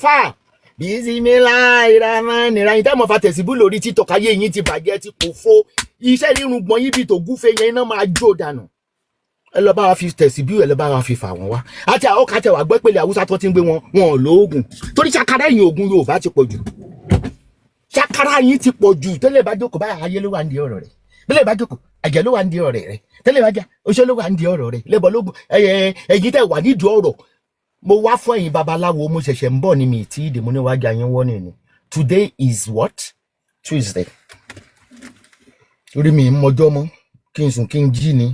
fà Bismillahirrahmanirrahim tẹ́ mọ̀ fa tẹ̀síbú lórí TikTok ayé yín ti bàjẹ́ ti pòfo iṣẹ́ rírun gbọ̀n yín bí tó gúfe yẹn iná máa jó dànù ẹ lọ bá wa fi tẹ̀síbú ẹ lọ bá wa fi fà wọ́n wá àti àwọn kàtẹ́ wà gbọ́ pẹ̀lẹ́ Haúsá tó ti ń gbé wọn ò lóògùn torí ṣàkárá yín oògùn Yorùbá ti pọ̀ jù ṣàkárá yín ti pọ̀ jù tẹ́lẹ̀ bá jókòó báyà ayé ló wà ń di ọ̀rọ̀ rẹ̀ tẹ́lẹ̀ bá jókòó àjẹ́ ló wà ń di ọ̀rọ̀ rẹ̀ tẹ́lẹ̀ bá já oṣó ló wà ń di ọ̀rọ̀ rẹ̀ lẹ́bọ̀ lógún ẹ̀yìn tẹ́ wà nídìí ọ̀rọ̀ mo wá fún ẹ̀yin babaláwo mo ṣẹ̀ṣẹ̀ ń bọ̀ ní mi tí ìdè mo níwájú ayé wọ́n nìyẹn today is what Tuesday orí mi mọjọ́ mọ́ kí n sùn kí n jí ni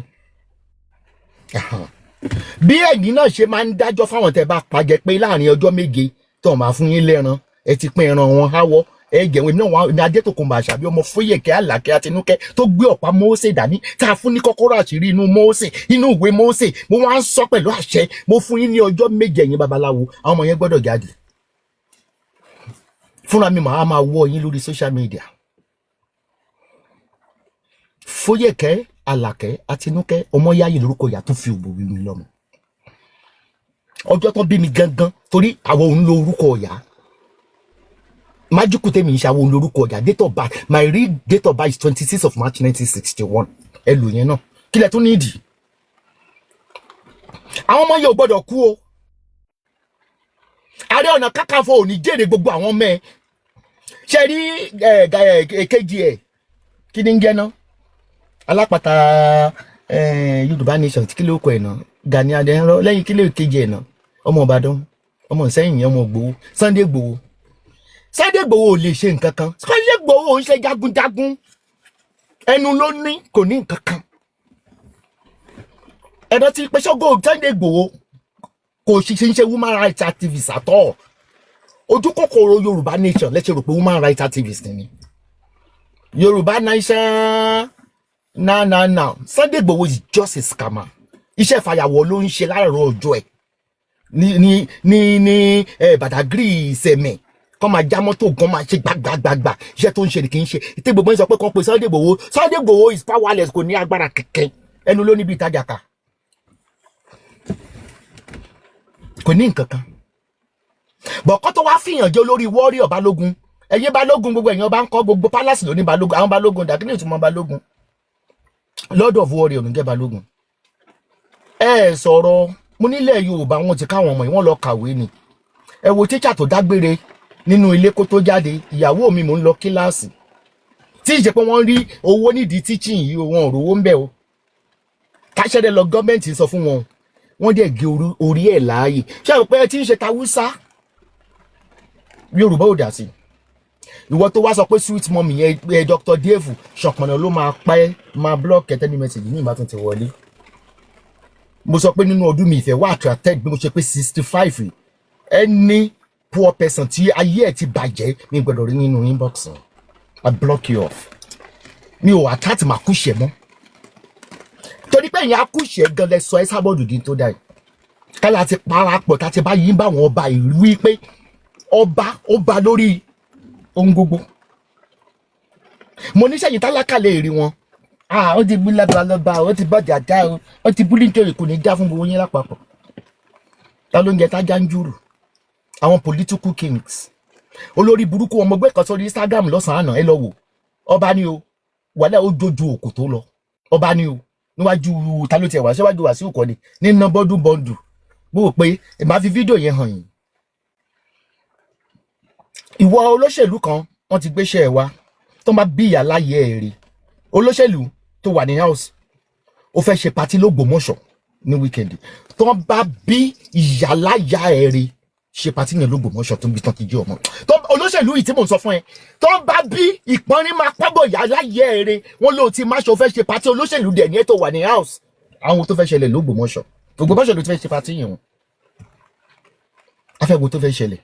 bí ẹ̀yin náà ṣe máa ń dájọ́ fáwọn tẹ́ bá pàjẹ́ pé láàrin ọjọ́ méje tó máa fún yín lẹ́ran ẹ ti pín ẹran wọn háwọ́ ẹ jẹun náà wọn ní Adétòkunbọ̀ Àṣàbí ọmọ Fóyèkẹ́ Àlàkẹ́ Àtinúkẹ́ tó gbé ọ̀pá Mósè dání tá a fún ní kọ́kọ́rọ́ àṣírí inú Mósè inú ìwé Mósè mo wá ń sọ pẹ̀lú àṣẹ mo fún yín ní ọjọ́ méje ẹ̀yin babaláwo àwọn ọmọ yẹn gbọ́dọ̀ jáde fúnra mi màá máa wọ́ yín lórí social media Fóyèkẹ́ Àlàkẹ́ Àtinúkẹ́ ọmọ yáyì lórúkọ ìyá tó fi òbò wí mi lọ́mọ ọjọ́ tó bí mi gangan torí àwọn òun lo orúkọ ìyá májíkù tèmi ìṣàwọ̀ òun lórúkọ ìyá date of birth my real date of birth is 26 of March 1961 ẹ lò yẹn náà kí lẹ tún nídìí àwọn ọmọ yẹn ò gbọ́dọ̀ kú o Ààrẹ Ọ̀nà Kakanfò ò ní jèrè gbogbo àwọn ọmọ ẹ ṣe rí èkejì ẹ kí ni ń jẹ náà alápàtà Yorùbá nation kí ló kọ ẹ náà Gani Adéhùn lẹ́yìn kí ló kejì ẹ náà ọmọ Ìbàdàn ọmọ Ìṣẹ̀yìn ọmọ Ìgbòho Sunday Ìgbòho ò lè ṣe nǹkan kan Sunday Ìgbòho ò ń ṣe jagunjagun ẹnu ló ní kò ní nǹkan kan ẹ̀dọ́ ti pẹ́ ṣọ́gọ́ Sunday Ìgbòho kò ṣiṣẹ́ ń ṣe woman rights activist àtọ́ ojú kòkòrò Yorùbá nation lẹ́sẹ̀ rò pé woman rights activist ni Yorùbá nation now Sunday Igboho is just a scammer iṣẹ́ fàyàwọ́ ló ń ṣe láàárọ̀ ọjọ́ ẹ̀ ní Badagry Ìsẹ̀mẹ̀ kọ́ máa já mọ́tò gan máa ṣe gbàgbàgbà iṣẹ́ tó ń ṣe kì í ṣe tí gbogbo ń sọ pé kàn pé Sunday Igboho is powerless kò ní agbára kẹ̀kẹ́ ẹnu ló níbi ìtajà ká kò ní nǹkan kan bọ̀kọ́ tó wá fìyàn jẹ́ olórí warrior Balógun ẹ̀yin Balógun gbogbo ẹ̀yin ọba ń kọ́ gbogbo palace ló ní Balógun àwọn Balógun dàkínì ìtumọ̀ Balógun Lord of warrior ló ń jẹ́ Balógun ẹ sọ̀rọ̀ mo nílẹ̀ Yorùbá wọn ti káwọn ọmọ yìí wọ́n lọ kàwé ni ẹ wo tíṣà tó dágbére nínú ilé kó tó jáde ìyàwó mi mò ń lọ kíláàsì tí ìṣe pé wọ́n rí owó nídìí teaching yìí wọn ò rówó ń bẹ̀ o káṣẹ́dẹ̀ lọ gọ́ọ̀mẹ̀ntì sọ fún wọn wọ́n dẹ̀ gé orí ẹ̀ láàyè ṣé àwọn pé tí ń ṣe tawúsá Yorùbá ò dà sí ìwọ tó wá sọ pé sweet mommy yẹn Dr. Dave ṣọ̀pọ̀nà ló máa pa ẹ́ máa block ẹ̀ tẹ́ni message ní ìbátan ti wọlé mo sọ pé nínú ọdún mi ìfẹ́ wà attracted bí mo ṣe pé 65 ẹni poor person tí ayé ẹ̀ ti bàjẹ́ mi gbọ́dọ̀ rí nínú inbox I block you off mi ò attract máa kú ṣẹ̀ mọ́ torí pé ìyẹn akúṣẹ̀ gan lẹ sọ Esabod dín tó dà yìí kálá ti parapọ̀ tá ti bá yín bá wọn ọba ìlú wípé ọba lórí ohun gbogbo mo níṣẹ́ yìí tálákà lè rí wọn ó ti bú lọ́ba ó ti bọ́jà dá ó ti bú nítorí kò ní dá fún gbogbo yín lápapọ̀ ta ló ń jẹ tájá ń jùrù àwọn political kings olórí burúkú ọmọ ẹgbẹ́ kan sórí Instagram lọ́sàn-án àná ẹ lọ wò ọba ni o wàlẹ́ ó jojú òkú tó lọ ọba ni o níwájú ta ló tiẹ̀ wá síwájú wá sí òkọ́ni ní nọ́bọ́dún bọ́ndù mo rò pé ẹ máa fi fídíò yẹn hàn yín ìwọ olóṣèlú kan wọ́n ti gbéṣẹ́ ẹ̀ wá tó máa bí ìyá láyé ẹ̀ rí olóṣèlú tó wà ní house ó fẹ́ ṣe patí l'Ógbómọ̀ṣọ́ ní wíkẹ́ndì tó bá bí ìyá láyà ẹ̀ rí ṣe patí yẹn l'Ógbómọ̀ṣọ́ tó ń bí tán ti jẹ́ ọmọ olóṣèlú yìí tí mò ń sọ fún ẹ tó bá bí ìpọ́nrín máa pọ́bọ̀ ìyá láyé ẹ̀ rí wọ́n ló ti má ṣe ó fẹ́ ṣe patí olóṣèlú dẹ̀ ní ẹ̀ tó wà ní house àwọn tó fẹ́ ṣẹlẹ̀ l'Ógbómọ̀ṣọ́ Ògbómọ̀ṣọ́ ló ti fẹ́ ṣe patí yẹn wọn afẹ́gun tó fẹ́ ṣẹlẹ̀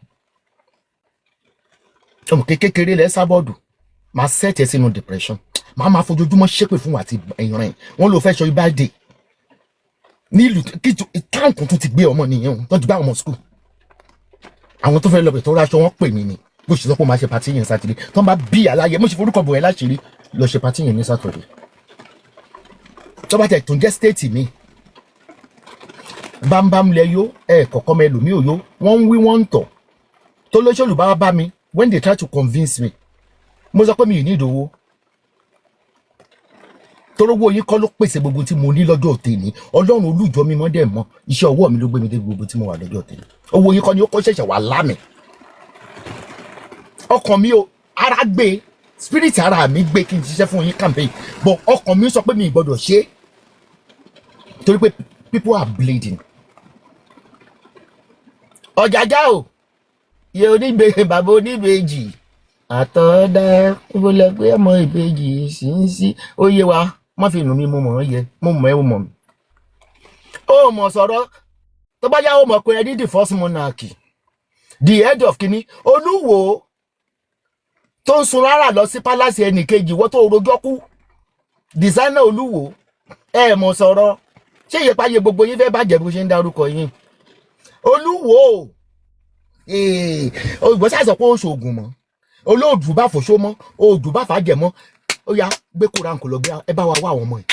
ọmọ kékeré lẹ́ Esabod máa sẹ́ẹ̀tì ẹ̀ sínú depression máa fojoojúmọ́ ṣépè fún àti ẹ̀yàn rẹ̀ wọ́n ló fẹ́ ṣọ ibáde nílùú táǹkù tó ti gbé ọmọ nìyẹn o tó ti gbá ọmọ school àwọn tó fẹ́ lọ bẹ̀ tó ráṣọ wọn pè mí ni bó ṣe sọ pé ó máa ṣe patí yẹn sátidé tó ń bá bí aláyẹ mo ṣe forúkọ bò ẹ láṣìírí lọ ṣe patí yẹn ní sátọdẹ tó bá tẹ̀ tó ń jẹ́ stéètì mi bámbám lẹ yó ẹ kọ̀ọ̀kan mẹ́lòmí ò yó wọ́n ń wí wọ́n ń tọ̀ tó lóṣèlú bá bá mi when they try to convince me mo sọ pé mi ì ní ìdòwò torówó yín kọ́ ló pèsè gbogbo tí mo ní lọ́jọ́ tèmi ọlọ́run olújọ mi mọ́ dẹ̀ mọ́ iṣẹ́ ọwọ́ mi ló gbé mi dé gbogbo tí mo wà lọ́jọ́ tèmi owó yín kọ́ ni ó kọ́ ṣẹ̀ṣẹ̀ wà lámì ọkàn mi ò ara gbé spirit ara mi gbé kí n ṣiṣẹ́ fún yín campaign but ọkàn mi sọ pé mi ì gbọ́dọ̀ ṣe torí pé people are bleeding ọ̀jàjà o iye oníbejì bàbá oníbejì àtọ̀ọ́dá ìbólẹ̀ ọmọ ìbejì sì ń sí ó yé wa má fi nù mí mo mọ̀ ọ́ yẹ mo mọ̀ ẹ́ mo mọ̀ mí. ó mọ̀ sọ̀rọ̀ tó bá yá ó mọ̀ pé ẹni the first monarch the head of kínní olúwo tó ń sun rárá lọ sí palace ẹnì kejì wọ́n tó rojọ́ kú designer olúwo ẹ mọ̀ sọ̀rọ̀ ṣé ìyẹ̀páyé gbogbo yín fẹ́ bàjẹ́ bó ṣe ń dárúkọ yín olúwo òyìnbó ṣàṣọ pé ó ṣoògùn mọ́ olóòdù bá fòṣó mọ́ òòdù bá fàájẹ mọ́ ó yá gbé kóra nkò lọ gbé ẹ bá wa wá àwọn ọmọ ẹ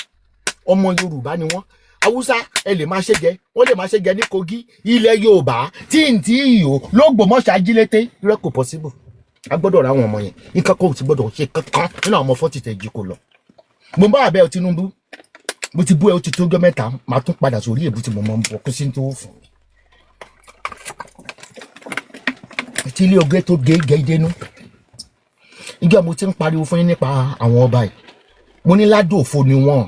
ọmọ yorùbá ni wọ́n haúsá ẹ lè máa ṣe jẹ wọ́n lè máa ṣe jẹ ní kogi ilẹ̀ yorùbá tí n tí ìyò lÓgbómọ̀ṣọ́ ajílété rẹ kò possible a gbọ́dọ̀ ra àwọn ọmọ yẹn nǹkan kò ti gbọ́dọ̀ ṣe kankan nínú àwọn ọmọ 40 tẹ̀jú kò lọ mo bá àbẹ́ Tinubu mo ti bú ẹ ó ti tó ọjọ́ mẹ́ta máa tún padà sórí èbú tí mo máa ń bọ̀ kó sí tó fún tí ilé ọgẹ́ tó gé dénú ìjọ mo ti ń pariwo fún yín nípa àwọn ọba yìí mo ní ládòfo ni wọ́n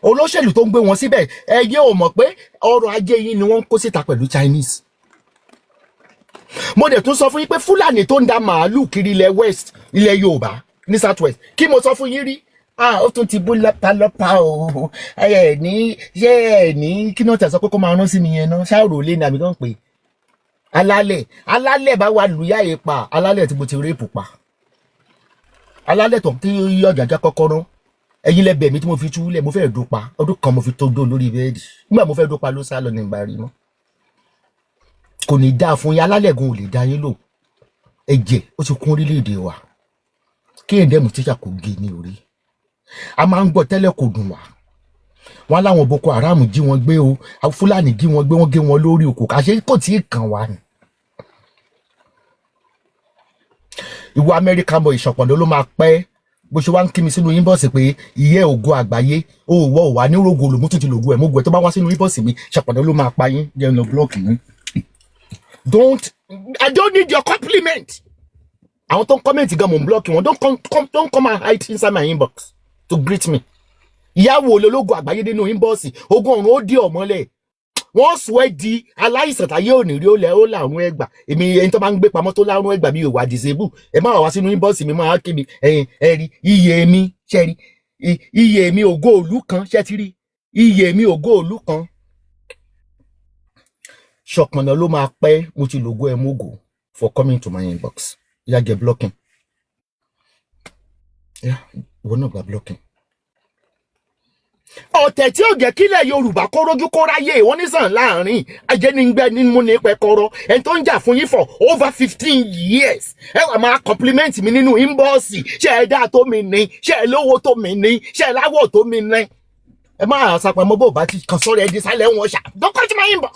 olóṣèlú tó ń gbé wọn síbẹ̀ ẹ yé ò mọ̀ pé ọrọ̀ ajé yín ni wọ́n ń kó síta pẹ̀lú Chinese mo dẹ̀ tún sọ fún yín pé Fúlàní tó ń da màálù kiri ilẹ̀ west ilẹ̀ Yorùbá ní south west kí mo sọ fún yín rí ó tún ti bú lọ́pàá o ẹ ní ṣé ẹ ní kí náà tẹ̀sán pé kó máa rán sí mi yẹn náà ṣáàrò lé ní àmì kan pé alálẹ̀ bá wà lùyà yìí pa alálẹ̀ tí mo ti réèpù pa alálẹ̀ tó tí ọ̀jàjà kọ́kọ́ rán ẹ̀yin lẹ́bẹ̀ẹ́ mi tí mo fi túlẹ̀ mo fẹ́ dópa ọdún kan mo fi tó dó lórí bẹ́ẹ̀dì nígbà mo fẹ́ dópa ló sá lọ ní ìgbà rí mọ́ kò ní dáa fún yín alálẹ̀ gan ò lè dá yín lò ẹ̀jẹ̀ ó ti kún orílẹ̀-èdè wa kí ẹ̀ǹdẹ́mù tíṣà kò gé ní orí a máa ń gbọ́ tẹ́lẹ̀ kò dùn wá wọn láwọn Boko Haram jí wọn gbé o Fúlàní jí wọn gbé wọn gé wọn lórí òkú àṣé kò tí ì kàn wá ni ìwọ Amẹ́ríkà mọ ìṣọ̀pọ̀lọ́ ló máa pẹ́ bó ṣe wá ń kí mi sínú inbox pé ìyẹ́ ògo àgbáyé òwò wà ní rògo lòmú tó ti lògo ẹ̀ mógo ẹ̀ tó bá wá sínú inbox mi ṣọ̀pọ̀lọ́ ló máa pa yín jẹ́ lọ blọ́ọ̀kì yín. I don't need your compliment. àwọn tó ń comment gan mò ń blọ́ọ̀kì wọn don't come and hide inside my inbox to greet me. ìyàwó ológo àgbáyé nínú inbox ogun ọ̀run ó dí ọ̀mọ́lẹ̀ wọ́n sọ ẹ́ di aláìsàn táyé òní rí ó làrún ẹgbà èmi ẹni tó bá ń gbé pamọ́ tó lárún ẹgbà mi ò wà disable ẹ má wá sínú inbox mi máa kí mi ẹ̀rí iye mi ṣẹ́rí iye mi ògo òlú kan ṣẹ́ ti rí iye mi ògo òlú kan ṣọ̀pọ̀nà ló máa pẹ́ mo ti lògo ẹ̀ mógò for coming to my inbox yá get blocking yá ìwọ náà gba blocking. ọ̀tẹ̀ tí ò jẹ́ kílẹ̀ Yorùbá kó rójú kó ráyè wọ́n nísàn láàrin ajẹ́nigbẹ́ ní mú ní pẹ́kọ́rọ́ ẹni tó ń jà fún yín for over 15 years ẹ wà máa compliment mi nínú inbox ṣe ẹ dáa tó mi ní ṣe ẹ lówó tó mi ní ṣe ẹ láwọ̀ tó mi ní ẹ máa sàpamọ́ bó bá ti kàn sọ́rọ̀ ẹ di sálẹ̀ wọn ṣá don't come to my inbox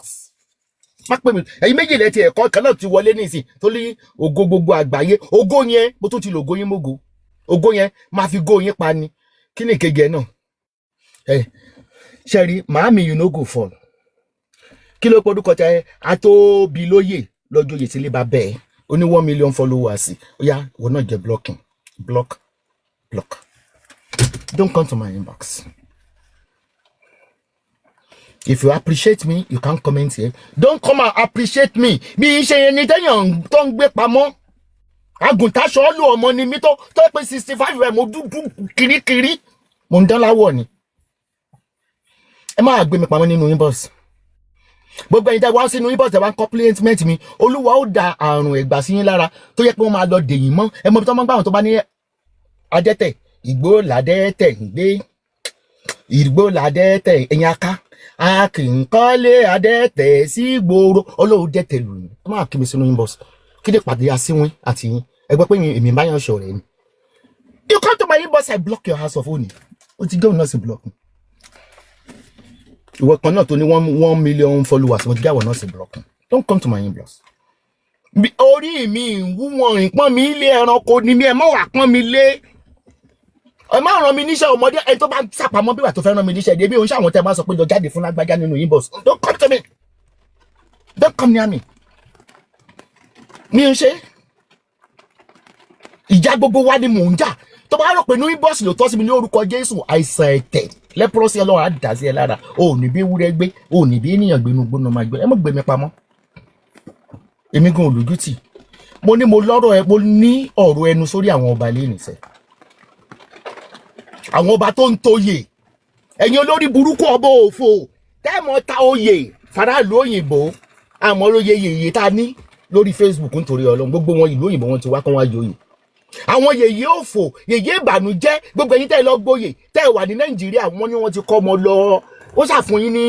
má pè mí ẹ̀yin méjì lẹ́tì ẹ̀kọ́ kan náà ti wọlé nísìn tó lé ògo gbogbo àgbáyé ògo yẹn mo tún ti lògo yín mógo ògo yẹn máa fi go yín pa ni kí ni ìkejì ẹ náà ṣẹ́rí màámi you no go fall kí ló pọ́dúkọ tẹ atóbi lóye lọ́jọ́ yìí sílé bá bẹ́ẹ̀ ó ní 1 million followers ó yá ìwọ náà jẹ́ blocking block don't come to my inbox if you appreciate me you can comment here don't come and appreciate me bí ṣe yẹn ni tẹ́yàn tó ń gbé pamọ́ àgùntàṣọ́ lù ọmọ ni mi tó pé 65 rẹ̀ mo dúdú kirikiri mo ń dán láwọ̀ ni ẹ máa gbé mi pamọ́ nínú inbox gbogbo ẹ̀yin tẹ́ wá sínú inbox tẹ́ wá compliment mi olúwa ó da àrùn ẹ̀gbà sí yín lára tó yẹ pé wọ́n máa lọ dèyìn mọ́ ẹ mọ̀ bí tó máa ń gbà wọn tó bá ní adẹ́tẹ̀ ìgbó làdẹ́tẹ̀ gbé ìgbó làdẹ́tẹ̀ ẹ̀yìn aká a kì í kọ́lé adẹ́tẹ̀ sí gbòòrò olóhùn dẹ́tẹ̀ lù yín ẹ máa kí mi sínú inbox kí lè pàdé asínwín àti yín ẹgbẹ́ pé èmi bá yàn ṣọ̀rẹ́ ni you come to my inbox I block your house of own o ti gbóhùn náà sí block ìwọ kan náà tó ní 1 million followers mo ti jáwọ́ náà sí block don't come to my inbox orí mi ń wú wọn ìpọ́n mi ilé ẹranko ni mi ẹ mọ́ wà pọ́n mi lé ẹ má ràn mí níṣẹ́ ọmọdé ẹ tó bá sàpamọ́ bí wà tó fẹ́ ràn mí níṣẹ́ débi òun ṣàwọn tẹ bá sọ pé lọ jáde fún lágbájá nínú inbox don't come to me don't come near me mi ń ṣe ìjà gbogbo wa ni mò ń jà tó bá rò pé ní inbox ló tọ́ sí mi ní orúkọ Jésù àìsàn ẹ̀tẹ̀ lẹ́pọ̀rọ̀sì Ọlọ́run á dà sí ẹ lára ò ní bí ewúrẹ́ gbé ò ní bí ènìyàn gbénu gbóná máa gbé ẹ mọ̀ gbé mi pamọ́ èmi gan olùdútì mo ní mo lọ́rọ̀ ẹ mo ní ọ̀rọ̀ ẹnu sórí àwọn ọba ilé ìrìnsẹ̀ àwọn ọba tó ń toyè ẹ̀yin olórí burúkú ọba òfò tẹ́ẹ̀mọ́ ta oyè faraàlú òyìnbó àmọ́ lóye yèyé tá a ní lórí Facebook nítorí Ọlọ́run gbogbo wọn ìlú òyìnbó wọn ti wá kán wá joyè àwọn yèyé òfò yèyé ìbànújẹ́ gbogbo ẹ̀yin tẹ́ ẹ lọ gbóyè tẹ́ ẹ wà ní Nàìjíríà wọn ni wọ́n ti kọ́ ọmọ lọ ó ṣàfún yín ní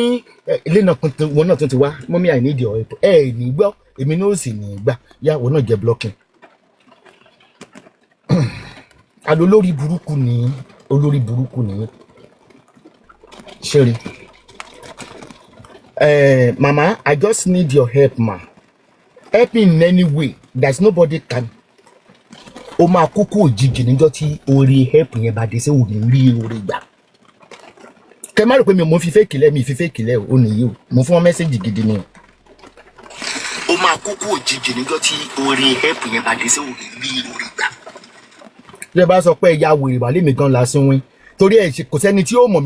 ilé náà wọn náà tún ti wá mọ́mí àìnídìí ọ̀rẹ́ ẹ̀ ní gbọ́ èmi náà sì ní gbà yàwó náà jẹ́ blocking àlọ́ olórí burúkú ni ṣeré mama I just need your help ma help me in any way there's nobody can o máa kúkú òjijì níjọ́ tí orí help yẹn bá dé sí òní rí orí gbà kẹ má rò pé mo fi fake lẹ mi fi fake lẹ o nìyí o mo fún wọn mẹ́sẹ̀gì gidi ni o máa kúkú òjijì níjọ́ tí orí help yẹn bá dé sí òní rí orí gbà lẹ bá sọ pé ẹ̀yà wèrè wà lémi gan lásán wín torí ẹ̀ kò sẹ́ni tí ó mọ̀